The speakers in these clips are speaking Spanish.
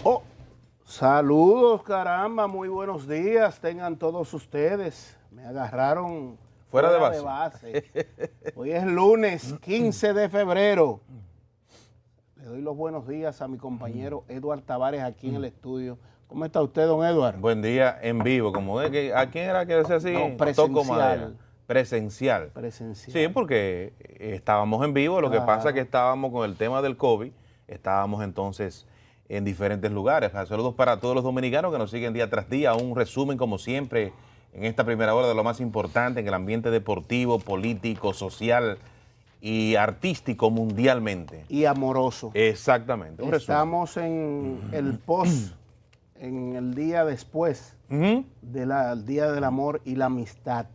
Oh, saludos, caramba, muy buenos días, tengan todos ustedes. Me agarraron fuera de base. Hoy es lunes 15 de febrero. Le doy los buenos días a mi compañero Eduard Tavares aquí en el estudio. ¿Cómo está usted, don Eduard? Buen día en vivo, como de que ¿a quién era que decía así? No, Toco madera. Presencial. Presencial. Sí, porque estábamos en vivo, lo que pasa es que estábamos con el tema del COVID, estábamos entonces en diferentes lugares. Saludos para todos los dominicanos que nos siguen día tras día, un resumen como siempre en esta primera hora de lo más importante en el ambiente deportivo, político, social y artístico mundialmente. Y amoroso. Exactamente. Estamos en el post, en el día después del Día del Amor y la Amistad.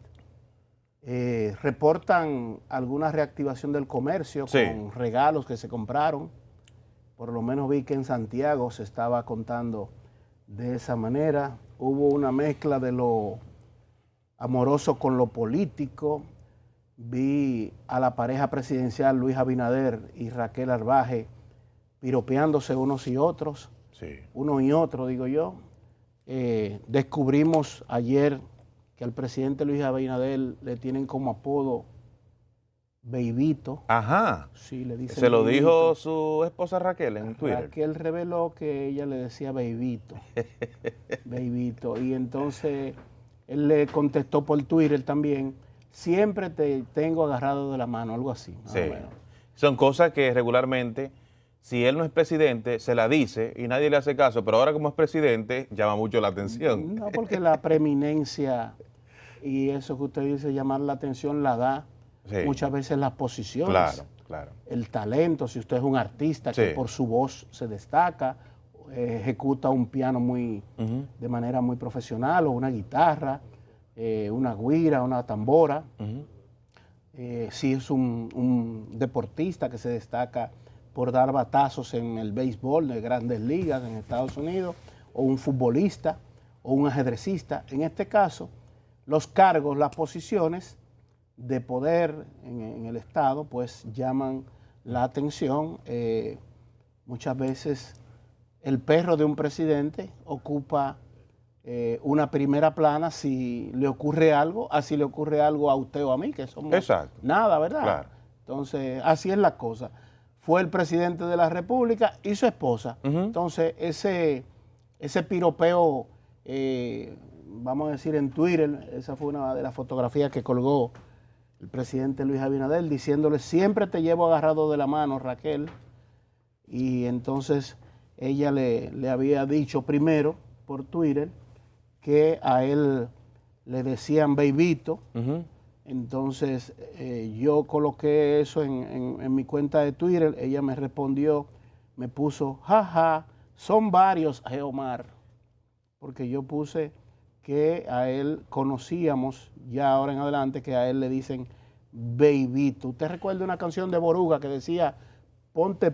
Reportan alguna reactivación del comercio con regalos que se compraron. Por lo menos vi que en Santiago se estaba contando de esa manera. Hubo una mezcla de lo amoroso con lo político. Vi a la pareja presidencial Luis Abinader y Raquel Arbaje piropeándose unos y otros. Sí. Uno y otro, digo yo. Descubrimos ayer que al presidente Luis Abinader le tienen como apodo Beibito. Ajá. Sí, le dicen Se lo Beibito. dijo su esposa Raquel en Twitter. Raquel reveló que ella le decía Beibito. Beibito. Y entonces él le contestó por Twitter también, siempre te tengo agarrado de la mano, algo así. Sí. Son cosas que regularmente, si él no es presidente, se la dice y nadie le hace caso, pero ahora como es presidente, llama mucho la atención. No, porque la preeminencia y eso que usted dice, llamar la atención, la da muchas veces las posiciones. Claro, claro. El talento, si usted es un artista que por su voz se destaca, ejecuta un piano de manera muy profesional, o una guitarra, una güira, una tambora. Si es un deportista que se destaca por dar batazos en el béisbol de grandes ligas en Estados Unidos, o un futbolista, o un ajedrecista. En este caso, los cargos, las posiciones de poder en el Estado, pues llaman la atención. Muchas veces el perro de un presidente ocupa una primera plana si le ocurre algo, así le ocurre algo a usted o a mí, que somos nada, ¿verdad? Claro. Entonces, así es la cosa. Fue el presidente de la República y su esposa. Entonces, ese piropeo, vamos a decir en Twitter, esa fue una de las fotografías que colgó el presidente Luis Abinader, diciéndole, siempre te llevo agarrado de la mano, Raquel. Y entonces ella le había dicho primero por Twitter que a él le decían Beibito. Entonces yo coloqué eso en mi cuenta de Twitter, ella me respondió, me puso, jaja, son varios, Geomar, porque yo puse que a él conocíamos ya ahora en adelante que a él le dicen Beibito. ¿Usted recuerda una canción de Boruga que decía, ponte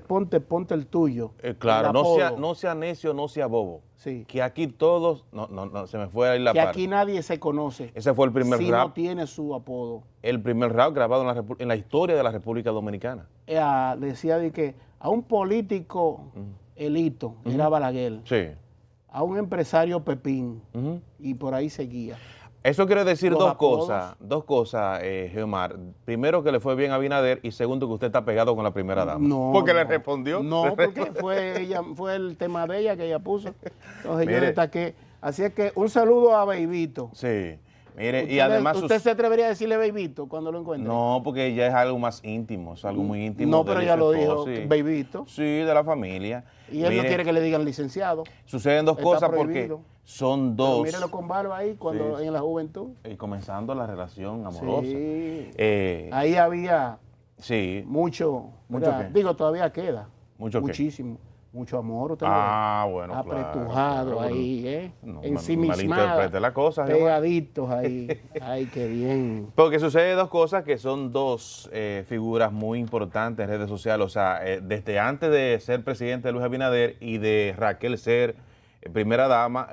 el tuyo? Claro, no sea necio, no sea bobo. Sí. Que aquí todos, no, se me fue ahí la que parte. Aquí nadie se conoce. Ese fue el primer si rap. no tiene su apodo. El primer rap grabado en la historia de la República Dominicana. Decía de que a un político elito, era Balaguer. Sí. A un empresario Pepín, y por ahí seguía. Eso quiere decir dos cosas, Geomar. Primero, que le fue bien a Abinader, y segundo, que usted está pegado con la primera dama. No. Porque le respondió. No, porque fue el tema de ella que ella puso. Entonces yo destaqué. Así es que un saludo a Beibito. Sí. Mire, y además... ¿Usted se atrevería a decirle Beibito cuando lo encuentre? No, porque ya es algo más íntimo, es algo muy íntimo. No, pero ella lo dijo, Beibito. Sí, de la familia. Y él no quiere que le digan licenciado. Suceden dos cosas porque son dos. Pero mírelo con barba ahí cuando en la juventud. Y comenzando la relación amorosa. Sí. Ahí había mucho. Digo, todavía queda. ¿Mucho qué? Muchísimo. mucho amor, usted bueno, apretujado claro. ahí, No, ensimismado, malinterprete la cosa, pegaditos ahí. Ay, qué bien. Porque sucede dos cosas que son dos figuras muy importantes en redes sociales. O sea, desde antes de ser presidente Luis Abinader y de Raquel ser primera dama,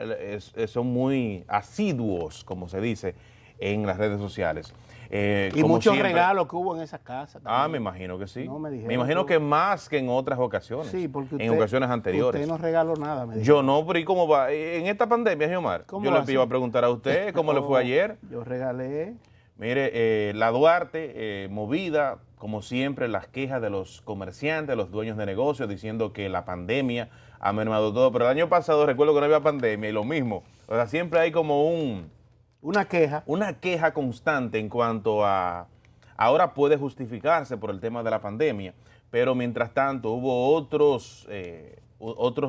son muy asiduos, como se dice, en las redes sociales. Y muchos regalos que hubo en esa casa también. Me imagino que sí. No, me dijeron me imagino que más que en otras ocasiones. Sí, porque en ocasiones anteriores. Usted no regaló nada, me Yo dijeron. no, pero ¿y cómo va? En esta pandemia, Giomar, yo le iba a preguntar a usted cómo le fue ayer. Yo regalé. Mire, la Duarte, movida, como siempre, las quejas de los comerciantes, los dueños de negocios, diciendo que la pandemia ha mermado todo. Pero el año pasado recuerdo que no había pandemia y lo mismo. O sea, siempre hay como una queja constante en cuanto a... Ahora puede justificarse por el tema de la pandemia, pero mientras tanto hubo otros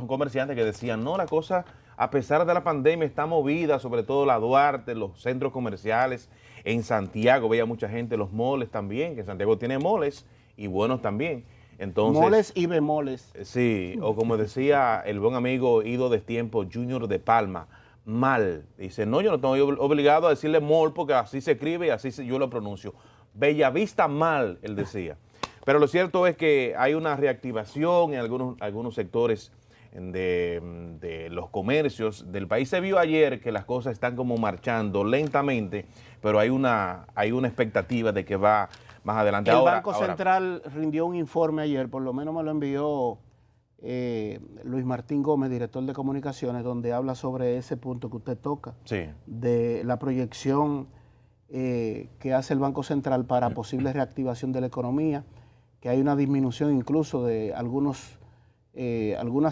comerciantes que decían, no, la cosa, a pesar de la pandemia, está movida, sobre todo la Duarte, los centros comerciales. En Santiago veía mucha gente, los moles también, que Santiago tiene moles y buenos también. Entonces, moles y bemoles. Sí, o como decía el buen amigo Ido Destiempo Junior de Palma, mal. Dice, no, yo no estoy obligado a decirle mol porque así se escribe y así yo lo pronuncio. Bellavista mal, él decía. Pero lo cierto es que hay una reactivación en algunos sectores de los comercios del país. Se vio ayer que las cosas están como marchando lentamente, pero hay una expectativa de que va más adelante. El Banco Central rindió un informe ayer, por lo menos me lo envió Luis Martín Gómez, director de comunicaciones, donde habla sobre ese punto que usted toca, sí, de la proyección que hace el Banco Central para posible reactivación de la economía, que hay una disminución incluso de algunas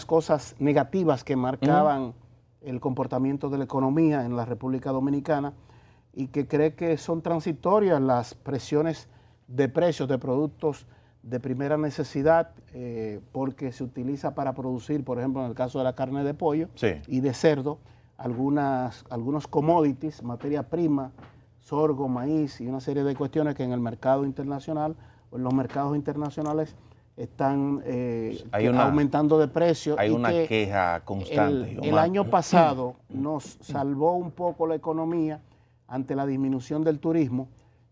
cosas negativas que marcaban el comportamiento de la economía en la República Dominicana y que cree que son transitorias las presiones de precios de productos de primera necesidad porque se utiliza para producir, por ejemplo, en el caso de la carne de pollo y de cerdo, algunos commodities, materia prima, sorgo, maíz y una serie de cuestiones que en el mercado internacional o en los mercados internacionales están aumentando de precio. Hay una queja constante. El año pasado nos salvó un poco la economía ante la disminución del turismo,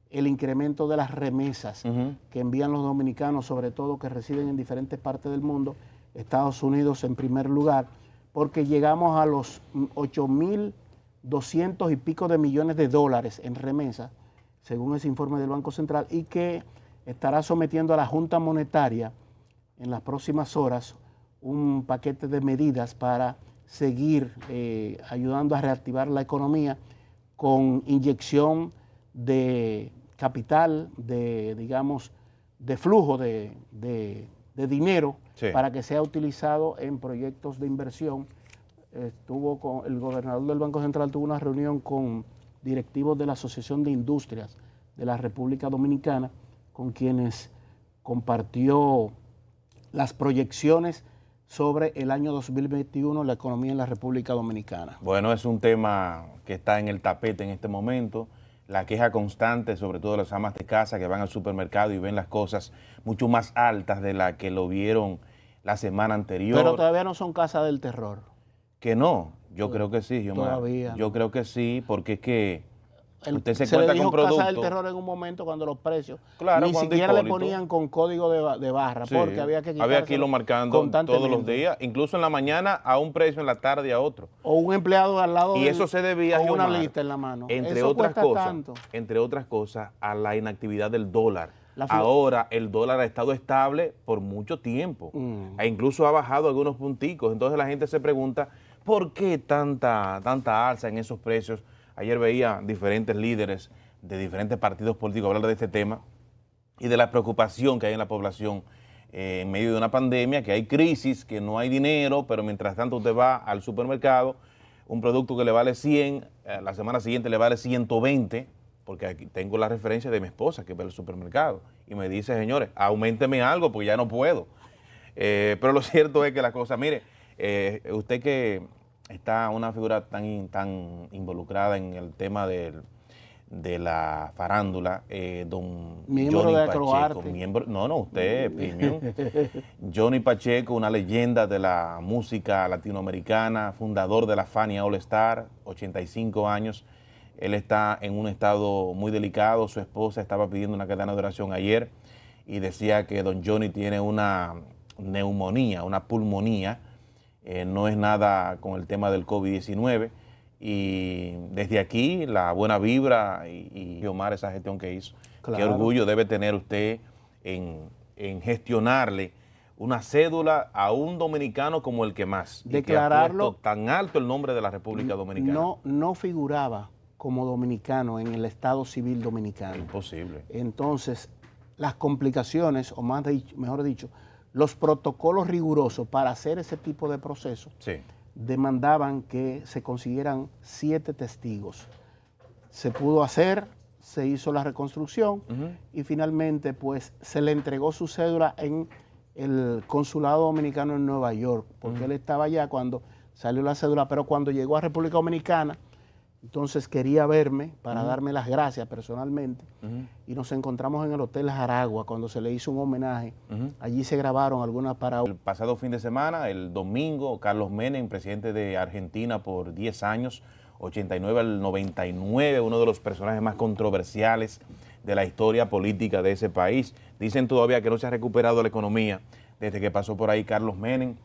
el incremento de las remesas que envían los dominicanos, sobre todo que residen en diferentes partes del mundo, Estados Unidos en primer lugar, porque llegamos a los 8.200 y pico de millones de dólares en remesas, según ese informe del Banco Central, y que estará sometiendo a la Junta Monetaria en las próximas horas un paquete de medidas para seguir ayudando a reactivar la economía con inyección de capital, de flujo de dinero para que sea utilizado en proyectos de inversión. El gobernador del Banco Central tuvo una reunión con directivos de la Asociación de Industrias de la República Dominicana, con quienes compartió las proyecciones sobre el año 2021, la economía en la República Dominicana. Bueno, es un tema que está en el tapete en este momento. La queja constante, sobre todo de las amas de casa que van al supermercado y ven las cosas mucho más altas de la que lo vieron la semana anterior. Pero todavía no son casas del terror. Que no, yo creo que sí, todavía. Yo creo que sí, porque es que usted se le cuenta dijo con productos. Casa del terror en un momento cuando los precios ni siquiera le ponían con código de barra, porque había que lo marcando todos los días, incluso en la mañana a un precio, en la tarde a otro. O un empleado al lado y eso se debía con una lista en la mano. Entre otras cosas, a la inactividad del dólar. Ahora el dólar ha estado estable por mucho tiempo e incluso ha bajado algunos punticos. Entonces la gente se pregunta, ¿por qué tanta alza en esos precios? Ayer veía diferentes líderes de diferentes partidos políticos hablar de este tema y de la preocupación que hay en la población en medio de una pandemia, que hay crisis, que no hay dinero, pero mientras tanto usted va al supermercado, un producto que le vale 100, la semana siguiente le vale 120, porque aquí tengo la referencia de mi esposa que va al supermercado y me dice, señores, auménteme algo porque ya no puedo. Pero lo cierto es que la cosa, mire, usted que está una figura tan involucrada en el tema de de la farándula, don miembro Johnny de Pacheco. Acroarte. No, usted, premium. Johnny Pacheco, una leyenda de la música latinoamericana, fundador de la Fania All Star, 85 años. Él está en un estado muy delicado. Su esposa estaba pidiendo una cadena de oración ayer y decía que don Johnny tiene una neumonía, una pulmonía. No es nada con el tema del COVID-19. Y desde aquí, la buena vibra y Omar, esa gestión que hizo. Claro. Qué orgullo debe tener usted en gestionarle una cédula a un dominicano como el que más. Declararlo. Y que ha puesto tan alto el nombre de la República Dominicana. No figuraba como dominicano en el Estado Civil Dominicano. Imposible. Entonces, las complicaciones, o mejor dicho, los protocolos rigurosos para hacer ese tipo de proceso, sí, demandaban que se consiguieran 7 testigos. Se pudo hacer, se hizo la reconstrucción y finalmente pues se le entregó su cédula en el consulado dominicano en Nueva York, porque él estaba allá cuando salió la cédula, pero cuando llegó a República Dominicana, entonces quería verme para darme las gracias personalmente y nos encontramos en el Hotel Jaragua cuando se le hizo un homenaje. Allí se grabaron algunas para... El pasado fin de semana, el domingo, Carlos Menem, presidente de Argentina por 10 años, 89 al 99, uno de los personajes más controversiales de la historia política de ese país. Dicen todavía que no se ha recuperado la economía desde que pasó por ahí Carlos Menem,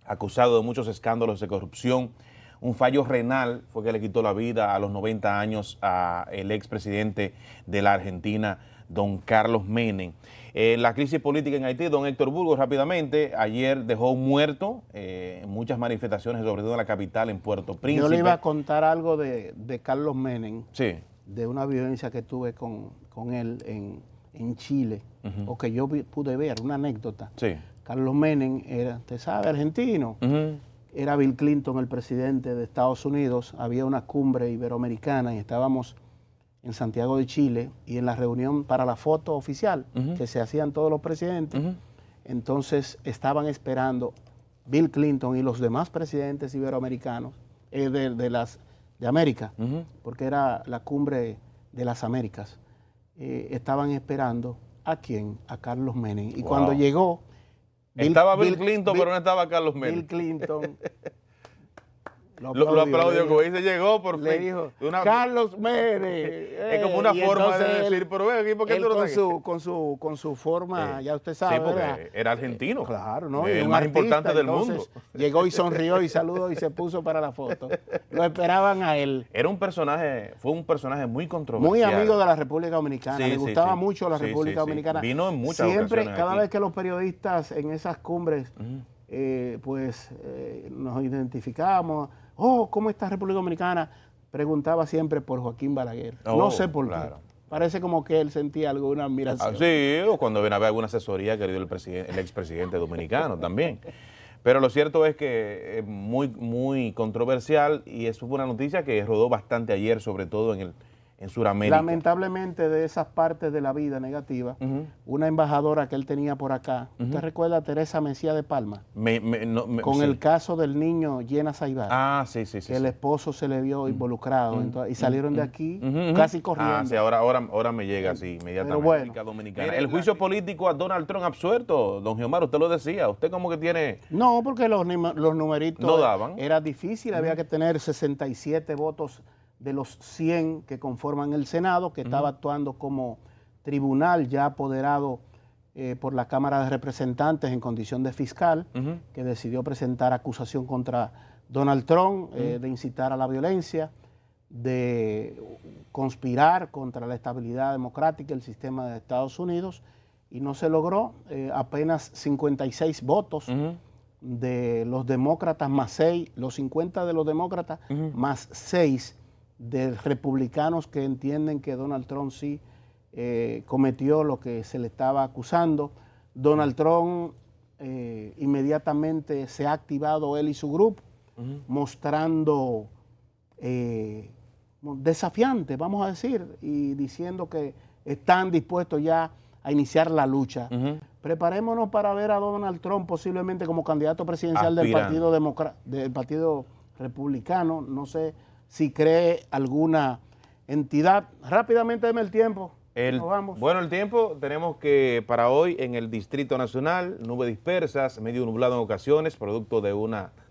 acusado de muchos escándalos de corrupción. Un fallo renal fue que le quitó la vida a los 90 años al expresidente de la Argentina, don Carlos Menem. La crisis política en Haití, don Héctor Burgos, rápidamente, ayer dejó un muerto en muchas manifestaciones, sobre todo en la capital, en Puerto Príncipe. Yo le iba a contar algo de Carlos Menem, sí, de una vivencia que tuve con él en Chile, o que yo pude ver, una anécdota. Sí. Carlos Menem era, usted sabe, argentino. Era Bill Clinton el presidente de Estados Unidos, había una cumbre iberoamericana y estábamos en Santiago de Chile y en la reunión para la foto oficial que se hacían todos los presidentes, entonces estaban esperando Bill Clinton y los demás presidentes iberoamericanos de América, porque era la cumbre de las Américas, estaban esperando ¿a quién? A Carlos Menem. Y cuando llegó... Estaba Bill Clinton, pero no estaba Carlos Menem. Bill Clinton lo aplaudió, como dice, llegó por fin. Le dijo, Carlos Menem. Es como una forma de decir, pero ve aquí, ¿por qué tú no estás aquí? Con su forma, ya usted sabe, sí, porque ¿verdad? era argentino. Claro, ¿no? El más importante del mundo. Llegó y sonrió y saludó y se puso para la foto. Lo esperaban a él. Era un personaje, fue un personaje muy controversial. Muy amigo de la República Dominicana. Le gustaba mucho la República Dominicana. Vino en muchas Siempre, ocasiones cada aquí. vez que los periodistas en esas cumbres, nos identificábamos. Oh, ¿cómo está República Dominicana? Preguntaba siempre por Joaquín Balaguer. No sé por qué. Parece como que él sentía alguna admiración. Sí, o cuando viene a ver alguna asesoría que le dio el expresidente dominicano también. Pero lo cierto es que es muy, muy controversial y eso fue una noticia que rodó bastante ayer, sobre todo en Sudamérica. Lamentablemente, de esas partes de la vida negativa, una embajadora que él tenía por acá, ¿usted recuerda a Teresa Mesía de Palma? Con el caso del niño Llena Saibar. Ah, sí. Que el esposo se le vio involucrado y salieron de aquí casi corriendo. Ah, sí, ahora me llega así inmediatamente. Bueno, Dominicana. El juicio político a Donald Trump absuelto, don Geomar, usted lo decía, usted como que tiene... No, porque los numeritos no daban. Era difícil, había que tener 67 votos de los 100 que conforman el Senado, que estaba actuando como tribunal ya apoderado por la Cámara de Representantes en condición de fiscal, que decidió presentar acusación contra Donald Trump de incitar a la violencia, de conspirar contra la estabilidad democrática del sistema de Estados Unidos, y no se logró. Apenas 56 votos de los demócratas más 6, los 50 de los demócratas más 6 de republicanos que entienden que Donald Trump sí cometió lo que se le estaba acusando. Donald Trump inmediatamente se ha activado él y su grupo, mostrando desafiante, vamos a decir, y diciendo que están dispuestos ya a iniciar la lucha. Preparémonos para ver a Donald Trump posiblemente como candidato presidencial del Partido Republicano. No sé si cree alguna entidad. Rápidamente deme el tiempo. Nos vamos. Bueno, el tiempo tenemos que para hoy en el Distrito Nacional, nubes dispersas, medio nublado en ocasiones, producto de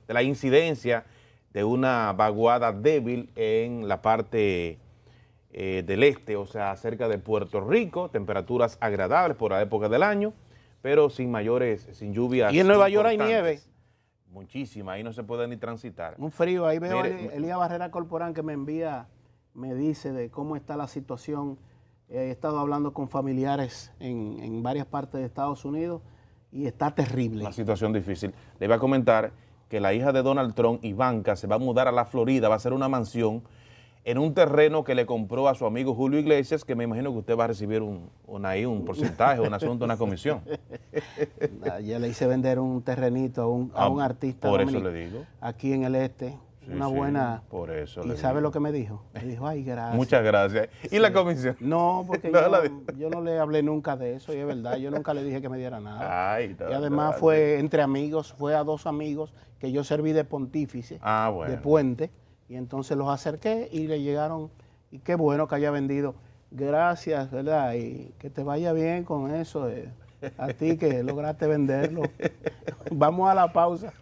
la incidencia de una vaguada débil en la parte del este, o sea, cerca de Puerto Rico, temperaturas agradables por la época del año, pero sin lluvias. Y en Nueva York hay nieve. Muchísima, ahí no se puede ni transitar. Un frío, ahí veo a Elías Barrera Corporán que me dice de cómo está la situación. He estado hablando con familiares en varias partes de Estados Unidos y está terrible. Una situación difícil. Le iba a comentar que la hija de Donald Trump, Ivanka, se va a mudar a la Florida, va a hacer una mansión en un terreno que le compró a su amigo Julio Iglesias, que me imagino que usted va a recibir un porcentaje, un asunto, una comisión. Ya le hice vender un terrenito a un artista. Por eso le digo. Aquí en el este. Sí, una buena. Por eso. ¿Y sabe lo que me dijo? Me dijo, ay, gracias. Muchas gracias. ¿Y sí. La comisión? No, porque yo no le hablé nunca de eso, y es verdad, yo nunca le dije que me diera nada. Ay, y además fue entre amigos, fue a 2 amigos que yo serví de pontífice, de puente, y entonces los acerqué y le llegaron, y qué bueno que haya vendido. Gracias, ¿verdad? Y que te vaya bien con eso, a ti que lograste venderlo. Vamos a la pausa.